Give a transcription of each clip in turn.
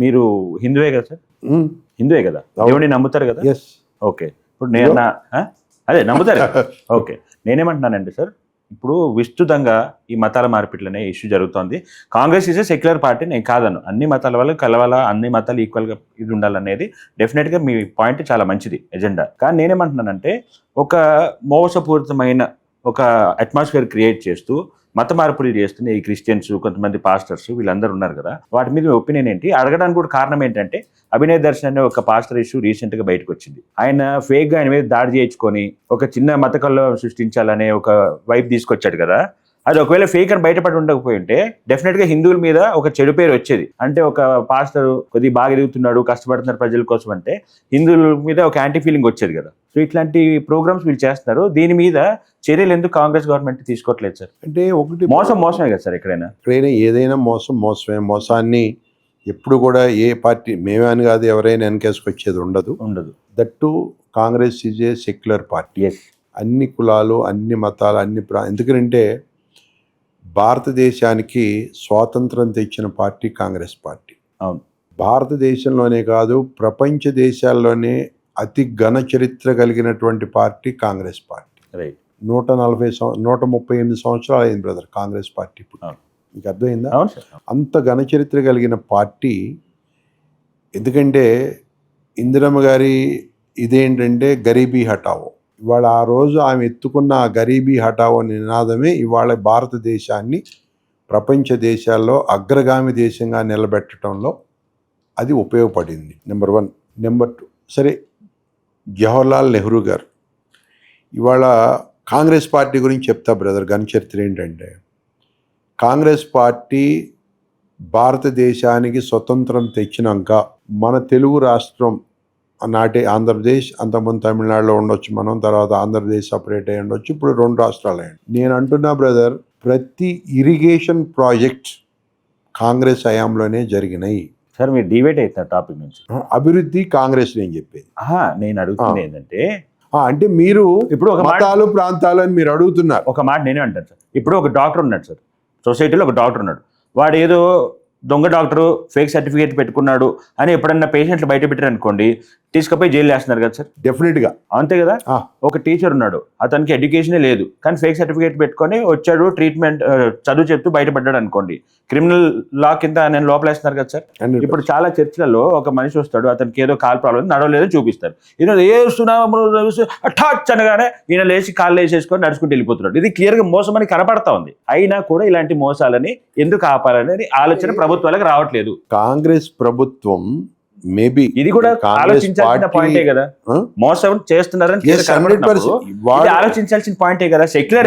మీరు హిందువే కదా సార్? హిందువే కదా? దేవుడిని నమ్ముతారు కదా? ఎస్. ఓకే. ఇప్పుడు నేను అదే నమ్ముతారు. ఓకే. నేనేమంటున్నానండి సార్, ఇప్పుడు విస్తృతంగా ఈ మతాల మార్పిట్లనే ఇష్యూ జరుగుతోంది. Congress is a secular party, నేను కాదను. అన్ని మతాల వాళ్ళు కలవాలా, అన్ని మతాలు ఈక్వల్గా ఇది ఉండాలనేది డెఫినెట్గా మీ పాయింట్ చాలా మంచిది ఎజెండా. కానీ నేనేమంటున్నానంటే, ఒక మోసపూరితమైన ఒక అట్మాస్ఫియర్ క్రియేట్ చేస్తూ మత మార్పులు చేస్తున్న ఈ క్రిస్టియన్స్, కొంతమంది పాస్టర్స్ వీళ్ళందరూ ఉన్నారు కదా, వాటి మీద మీ ఒపీనియన్ ఏంటి? అడగడానికి కూడా కారణం ఏంటంటే, అభినయ్ దర్శన్ అనే ఒక పాస్టర్ ఇష్యూ రీసెంట్గా బయటకు వచ్చింది. ఆయన ఫేక్గా ఆయన మీద దాడి చేయించుకొని ఒక చిన్న మత కల్లోలం సృష్టించాలనే ఒక వైపు తీసుకొచ్చాడు కదా. అది ఒకవేళ ఫేక్ అని బయటపడి ఉండకపోయి ఉంటే డెఫినెట్గా హిందువుల మీద ఒక చెడు పేరు వచ్చేది. అంటే ఒక పాస్టర్ కొద్దిగా బాగా ఎదుగుతున్నాడు, కష్టపడుతున్నారు ప్రజల కోసం అంటే హిందువుల మీద ఒక యాంటీ ఫీలింగ్ వచ్చేది కదా. సో ఇట్లాంటి ప్రోగ్రామ్స్ వీళ్ళు చేస్తున్నారు. దీని మీద చర్యలు ఎందుకు కాంగ్రెస్ గవర్నమెంట్ తీసుకోవట్లేదు సార్? అంటే ఒకటి మోసమే కదా సార్. ఎక్కడైనా ఏదైనా మోసమే. మోసాన్ని ఎప్పుడు కూడా ఏ పార్టీ మేమే అని కాదు, ఎవరైనా వెనకేసుకొచ్చేది ఉండదు. That Congress is a secular party. అన్ని కులాలు, అన్ని మతాలు, ఎందుకంటే భారతదేశానికి స్వాతంత్రం తెచ్చిన పార్టీ కాంగ్రెస్ పార్టీ. అవును. భారతదేశంలోనే కాదు, ప్రపంచ దేశాల్లోనే అతి ఘన చరిత్ర కలిగినటువంటి పార్టీ కాంగ్రెస్ పార్టీ. రైట్. 138 సంవత్సరాలు అయింది బ్రదర్ కాంగ్రెస్ పార్టీ. మీకు అర్థమైందా? అంత ఘన చరిత్ర కలిగిన పార్టీ. ఎందుకంటే ఇందిరమ్మ గారి ఇదేంటంటే గరీబీ హటావో. ఇవాళ ఆ రోజు ఆమె ఎత్తుకున్న ఆ గరీబీ హటావో నినాదమే ఇవాళ భారతదేశాన్ని ప్రపంచ దేశాల్లో అగ్రగామి దేశంగా నిలబెట్టడంలో అది ఉపయోగపడింది. నెంబర్ 1. నెంబర్ 2, సరే జవహర్లాల్ నెహ్రూ గారు ఇవాళ కాంగ్రెస్ పార్టీ గురించి చెప్తా బ్రదర్. ఘన చరిత్ర ఏంటంటే, కాంగ్రెస్ పార్టీ భారతదేశానికి స్వతంత్రం తెచ్చినాక మన తెలుగు రాష్ట్రం నాటి ఆంధ్రప్రదేశ్, అంతకుముందు తమిళనాడులో ఉండొచ్చు మనం, తర్వాత ఆంధ్రప్రదేశ్ సపరేట్ అయ్యి ఉండొచ్చు, ఇప్పుడు 2 రాష్ట్రాలు అయ్యండి. నేను అంటున్నా బ్రదర్, ప్రతి ఇరిగేషన్ ప్రాజెక్ట్ కాంగ్రెస్ హయాంలోనే జరిగినాయి. సార్ మీరు డివేట్ అవుతున్నారు టాపిక్ నుంచి. అభివృద్ధి కాంగ్రెస్ నేను చెప్పేది. నేను అడుగుతుంది ఏంటంటే, అంటే మీరు ఇప్పుడు ఒక మతాలు ప్రాంతాలు అని మీరు అడుగుతున్నారు. ఒక మాట నేనే అంటాను సార్. ఇప్పుడు ఒక డాక్టర్ ఉన్నాడు సార్, సొసైటీలో ఒక డాక్టర్ ఉన్నాడు. వాడు ఏదో దొంగ డాక్టరు, ఫేక్ సర్టిఫికేట్ పెట్టుకున్నాడు అని ఎప్పుడన్నా పేషెంట్లు బయట పెట్టారు అనుకోండి, తీసుకుపోయి జైలు వేస్తున్నారు కదా సార్. డెఫినెట్గా అంతే కదా. ఒక టీచర్ ఉన్నాడు, అతనికి ఎడ్యుకేషనే లేదు, కానీ ఫేక్ సర్టిఫికేట్ పెట్టుకొని వచ్చాడు, ట్రీట్మెంట్ చదువు చెప్తూ బయటపడ్డాడు అనుకోండి, క్రిమినల్ లా కింద నేను లోపలేస్తున్నారు కదా సార్. ఇప్పుడు చాలా చర్చలలో ఒక మనిషి వస్తాడు, అతనికి ఏదో కాల్ ప్రాబ్లం నడవలేదని చూపిస్తారు. ఈయన ఏ టచ్ అనగానే ఈయన లేచి కాళ్ళు వేసేసుకొని నడుచుకుంటూ వెళ్ళిపోతున్నాడు. ఇది క్లియర్గా మోసం అని కనపడతా ఉంది. అయినా కూడా ఇలాంటి మోసాలని ఎందుకు ఆపాలనేది ఆలోచన ప్రభుత్వాలకు రావట్లేదు. కాంగ్రెస్ ప్రభుత్వం మేబీ ఇది కూడా ఆలోచించాల్సిన పాయింటే కదా. మోసం చేస్తున్నారని ఆలోచించాల్సిన పాయింటే కదా. సెక్యులర్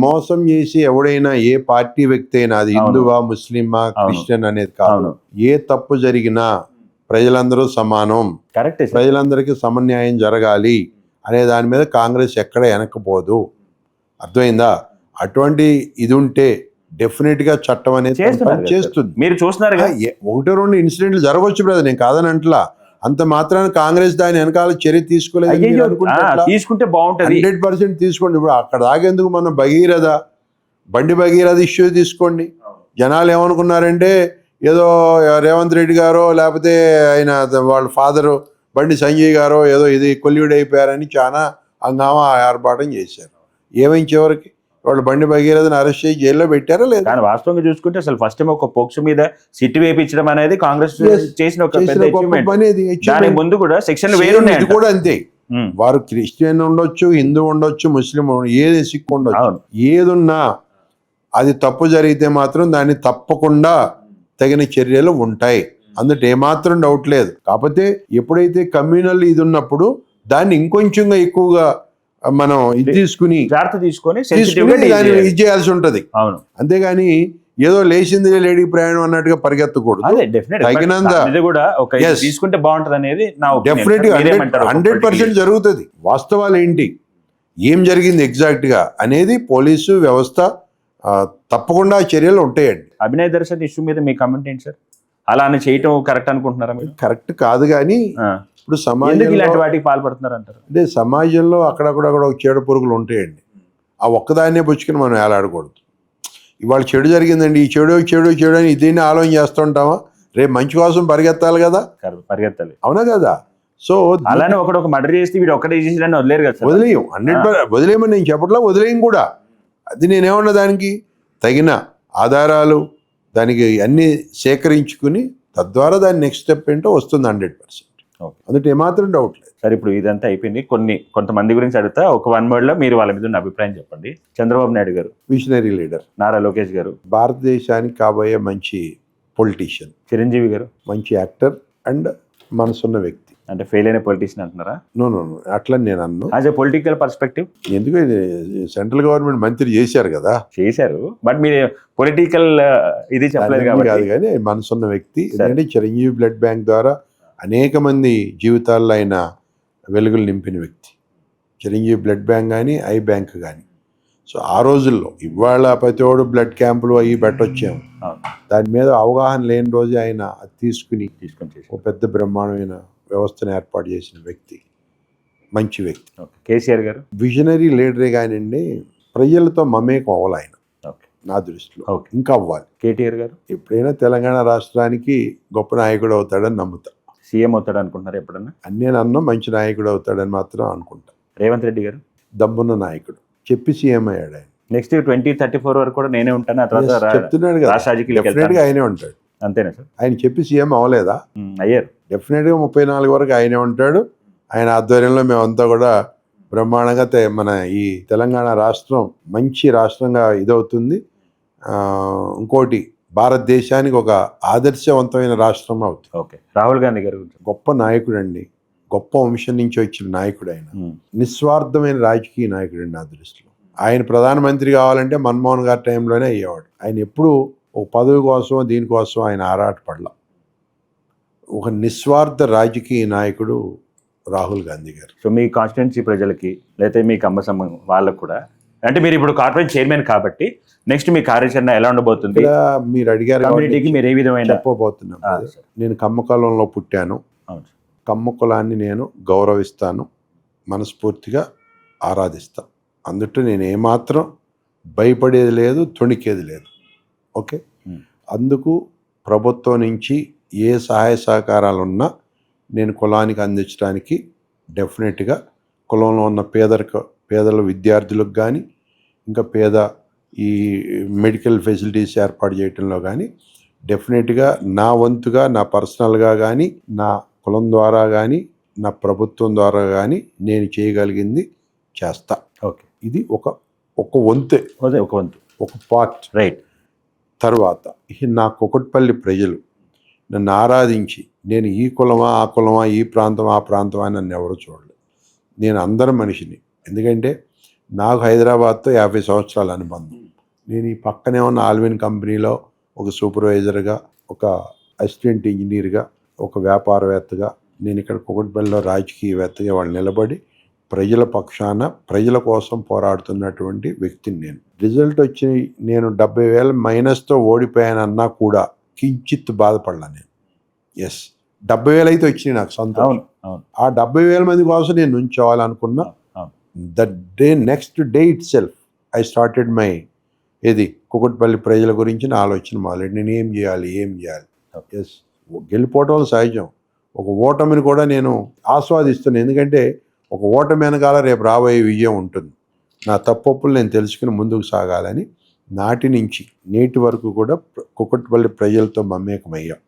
మోసం చేసి ఎవడైనా ఏ పార్టీ వ్యక్తి అయినా, అది హిందువా, ముస్లిమా, క్రిస్టియన్ అనేది కాదు, ఏ తప్పు జరిగినా ప్రజలందరూ సమానం, కరెక్ట్, ప్రజలందరికీ సమన్యాయం జరగాలి అనే దాని మీద కాంగ్రెస్ ఎక్కడ వెనకపోదు. అర్థమైందా? అటువంటి ఇది ఉంటే డెఫినెట్ గా చట్టం అనేది చేస్తుంది. మీరు చూస్తున్నారు 1-2 ఇన్సిడెంట్లు జరగవచ్చు బ్రదర్, నేను కాదనంట్లా. అంత మాత్రాన కాంగ్రెస్ దాని వెనకాల చర్య తీసుకోలేదు. తీసుకుంటే బాగుంటుంది, 100% తీసుకోండి. ఇప్పుడు అక్కడ దాగేందుకు మన బండి భగీరథ ఇష్యూ తీసుకోండి. జనాలు ఏమనుకున్నారంటే ఏదో రేవంత్ రెడ్డి గారో లేకపోతే ఆయన వాళ్ళ ఫాదరు బండి సంజయ్ గారో ఏదో ఇది కొల్యూడ్ అయిపోయారని చాలా హంగామా ఆర్భాటం చేశారు. ఏమైంది చివరికి? వాళ్ళు బండి భగీరథని అరెస్ట్ చేసి జైల్లో పెట్టారా లేదు? కానీ వాస్తవంగా చూసుకుంటే అసలు ఫస్ట్ టైం ఒక పోక్సో మీద సిట్ వేయించడం అనేది కాంగ్రెస్ చేసిన ఒక దాని ముందు కూడా సెక్షన్ వేరున్నాయి కూడా అంతే. వారు క్రిస్టియన్ ఉండొచ్చు, హిందూ ఉండొచ్చు, ముస్లిం ఏది సిక్ ఉండొచ్చు, ఏదున్నా అది తప్పు జరిగితే మాత్రం దాన్ని తప్పకుండా తగిన చర్యలు ఉంటాయి. అందులో ఏమాత్రం డౌట్ లేదు. కాకపోతే ఎప్పుడైతే కమ్యూనల్ ఇది ఉన్నప్పుడు దాన్ని ఇంకొంచెంగా ఎక్కువగా మనం ఇది తీసుకుని జాగ్రత్త తీసుకొని ఇది చేయాల్సి ఉంటది. అంతేగాని ఏదో లేచింది లేడీ ప్రయాణం అన్నట్టుగా పరిగెత్తకూడదు. తీసుకుంటే బాగుంటది అనేది డెఫినెట్ గా 100% జరుగుతుంది. వాస్తవాలు ఏంటి, ఏం జరిగింది ఎగ్జాక్ట్ గా అనేది పోలీసు వ్యవస్థ తప్పకుండా చర్యలు ఉంటాయండి. అభినయ్ దర్శన్ ఇష్యూ మీద మీ కామెంట్ ఏంటి సార్? అలా అని చేయటం కరెక్ట్ అనుకుంటున్నారా మీరు? కరెక్ట్ కాదు, కానీ ఇప్పుడు సమాజంలో ఇలాంటి వాటికి పాల్పడుతున్నారు అంటారు. అంటే సమాజంలో అక్కడక్కడ ఒక చీడ పురుగులు ఉంటాయండి. ఆ ఒక్కదాన్నే పుచ్చుకుని మనం ఏలాడకూడదు. ఇవాళ చెడు జరిగిందండి, ఈ చెడు చెడు చెడు అని దీన్ని ఆలోచన చేస్తుంటామా? రేపు మంచి కోసం పరిగెత్తాలి కదా, పరిగెత్తాలి. అవునా కదా? సో అలానే ఒక మర్డర్ చేస్తే వీడు ఒక్కటే చేసి వదిలేరు కదా సార్. వదిలేయం, 100% వదిలేయమని నేను చెప్పట్లా, వదిలేయం కూడా. అది నేనేమన్నా దానికి తగిన ఆధారాలు దానికి అన్నీ సేకరించుకుని తద్వారా దాని నెక్స్ట్ స్టెప్ ఏంటో వస్తుంది 100%. అందుకే ఏమాత్రం డౌట్ లేదు. సార్ ఇప్పుడు ఇదంతా అయిపోయింది. కొంతమంది గురించి అడుగుతా, ఒక 1 word లో మీరు వాళ్ళ మీద ఉన్న అభిప్రాయం చెప్పండి. చంద్రబాబు నాయుడు గారు, విజనరీ లీడర్. నారా లోకేష్ గారు, భారతదేశానికి కాబోయే మంచి పొలిటీషియన్. చిరంజీవి గారు, మంచి యాక్టర్ అండ్ మనసున్న వ్యక్తి. అంటే ఫెయిల్ అయిన పొలిటీషియన్ అంటున్నారా? నో అట్లా నేను అన్ను. యాజ్ ఎ పొలిటికల్ పర్స్పెక్టివ్ ఎందుకు సెంట్రల్ గవర్నమెంట్ మంత్రి చేశారు కదా, చేశారు. బట్ మీరు పొలిటికల్ ఇది చెప్పలేదు కాదు కాబట్టి. కానీ మనసున్న వ్యక్తి. ఎందుకంటే చిరంజీవి బ్లడ్ బ్యాంక్ ద్వారా అనేక మంది జీవితాల్లో ఆయన వెలుగులు నింపిన వ్యక్తి. చిరంజీవి బ్లడ్ బ్యాంక్ కానీ ఐ బ్యాంక్ కానీ. సో ఆ రోజుల్లో, ఇవాళ ప్రతివాడు బ్లడ్ క్యాంపులు అవి పెట్టొచ్చాము, దాని మీద అవగాహన లేని రోజే ఆయన అది తీసుకుని ఒక పెద్ద బ్రహ్మాండమైన వ్యవస్థను ఏర్పాటు చేసిన వ్యక్తి, మంచి వ్యక్తి. కేసీఆర్ గారు విజనరీ లీడరే కానివ్వండి, ప్రజలతో మమేకం అవ్వాలి ఆయన నా దృష్టిలో, ఇంకా అవ్వాలి. కేటీఆర్ గారు ఎప్పుడైనా తెలంగాణ రాష్ట్రానికి గొప్ప నాయకుడు అవుతాడని నమ్ముతా. సీఎం అవుతాడు అనుకుంటున్నారు ఎప్పుడన్నా? అన్నీ నన్ను మంచి నాయకుడు అవుతాడని మాత్రం అనుకుంటా. రేవంత్ రెడ్డి గారు దమ్మున్న నాయకుడు, చెప్పి సీఎం అయ్యాడు ఆయన. నెక్స్ట్ 2034 వరకు కూడా నేనే ఉంటాను, ఆ తర్వాత చెప్తున్నాడు కదా, డెఫినెట్ గా ఆయనే ఉంటాడు. అంతేనా సార్? ఆయన చెప్పి సీఎం అవ్వలేదా? అయ్యారు. డెఫినెట్ గా 34 వరకు ఆయనే ఉంటాడు. ఆయన ఆధ్వర్యంలో మేమంతా కూడా బ్రహ్మాండంగా మన ఈ తెలంగాణ రాష్ట్రం మంచి రాష్ట్రంగా ఇదవుతుంది. ఇంకోటి, భారతదేశానికి ఒక ఆదర్శవంతమైన రాష్ట్రం అవుతుంది. ఓకే. రాహుల్ గాంధీ గారు గొప్ప నాయకుడు అండి, గొప్ప వంశం నుంచి వచ్చిన నాయకుడు ఆయన, నిస్వార్థమైన రాజకీయ నాయకుడు అండి నా దృష్టిలో. ఆయన ప్రధానమంత్రి కావాలంటే మన్మోహన్ గారి టైంలోనే అయ్యేవాడు. ఆయన ఎప్పుడు ఒక పదవి కోసం దీనికోసం ఆయన ఆరాటపడలా. ఒక నిస్వార్థ రాజకీయ నాయకుడు రాహుల్ గాంధీ గారు. సో మీ కాన్స్టిట్యున్సీ ప్రజలకి, లేకపోతే మీ కమ్మసమ్మ వాళ్ళకు కూడా, అంటే మీరు ఇప్పుడు కార్పొరేట్ చైర్మన్ కాబట్టి నెక్స్ట్ మీ కార్యాచరణ ఎలా ఉండబోతుంది? మీరు అడిగారు, కమ్యూనిటీకి మీరు ఏ విధమైన చెప్పబోతున్నాను. నేను కమ్మ కులంలో పుట్టాను, కమ్మ కులాన్ని నేను గౌరవిస్తాను, మనస్ఫూర్తిగా ఆరాధిస్తాను. అందుట్లో నేను ఏమాత్రం భయపడేది లేదు, తొణికేది లేదు. ఓకే. అందుకు ప్రభుత్వం నుంచి ఏ సహాయ సహకారాలు ఉన్నా నేను కులానికి అందించడానికి డెఫినెట్గా, కులంలో ఉన్న పేదల విద్యార్థులకు కానీ, ఇంకా పేద ఈ మెడికల్ ఫెసిలిటీస్ ఏర్పాటు చేయడంలో కానీ డెఫినెట్గా నా వంతుగా, నా పర్సనల్గా కానీ, నా కులం ద్వారా కానీ, నా ప్రభుత్వం ద్వారా కానీ నేను చేయగలిగింది చేస్తా. ఓకే. ఇది ఒక వంతే, ఒక పార్ట్. రైట్. తర్వాత నా కుకట్పల్లి ప్రజలు నన్ను ఆరాధించి, నేను ఈ కులమా ఆ కులమా, ఈ ప్రాంతమా ఆ ప్రాంతమా అని నన్ను ఎవరు చూడలేదు. నేను అందరి మనిషిని. ఎందుకంటే నాకు హైదరాబాద్తో 50 సంవత్సరాల అనుబంధం. నేను ఈ పక్కనే ఉన్న ఆల్విన్ కంపెనీలో ఒక సూపర్వైజర్గా, ఒక అసిస్టెంట్ ఇంజనీర్గా, ఒక వ్యాపారవేత్తగా, నేను ఇక్కడ కుకట్పల్లిలో రాజకీయవేత్తగా వాళ్ళు నిలబడి ప్రజల పక్షాన, ప్రజల కోసం పోరాడుతున్నటువంటి వ్యక్తిని నేను. రిజల్ట్ వచ్చి నేను 70,000 మైనస్తో ఓడిపోయానన్నా కూడా కించిత్ బాధపడలా నేను. ఎస్, 70,000 అయితే వచ్చినాయి నాకు సంతోషం. ఆ 70,000 మంది కోసం నేను నుంచోవాలనుకున్నా. Next day itself I started my Kukatpally ప్రజల గురించి నా ఆలోచన మొదలెట్టి నేను ఏం చేయాలి. ఎస్, గెలిపోవటం సహజం, ఒక ఓటమిని కూడా నేను ఆస్వాదిస్తున్నాను. ఎందుకంటే ఒక ఓటమి వెనకాల రేపు రాబోయే విజయం ఉంటుంది. నా తప్పులు నేను తెలుసుకుని ముందుకు సాగాలని నాటి నుంచి నేటి వరకు కూడా కుకట్పల్లి ప్రజలతో మమేకమయ్యాం.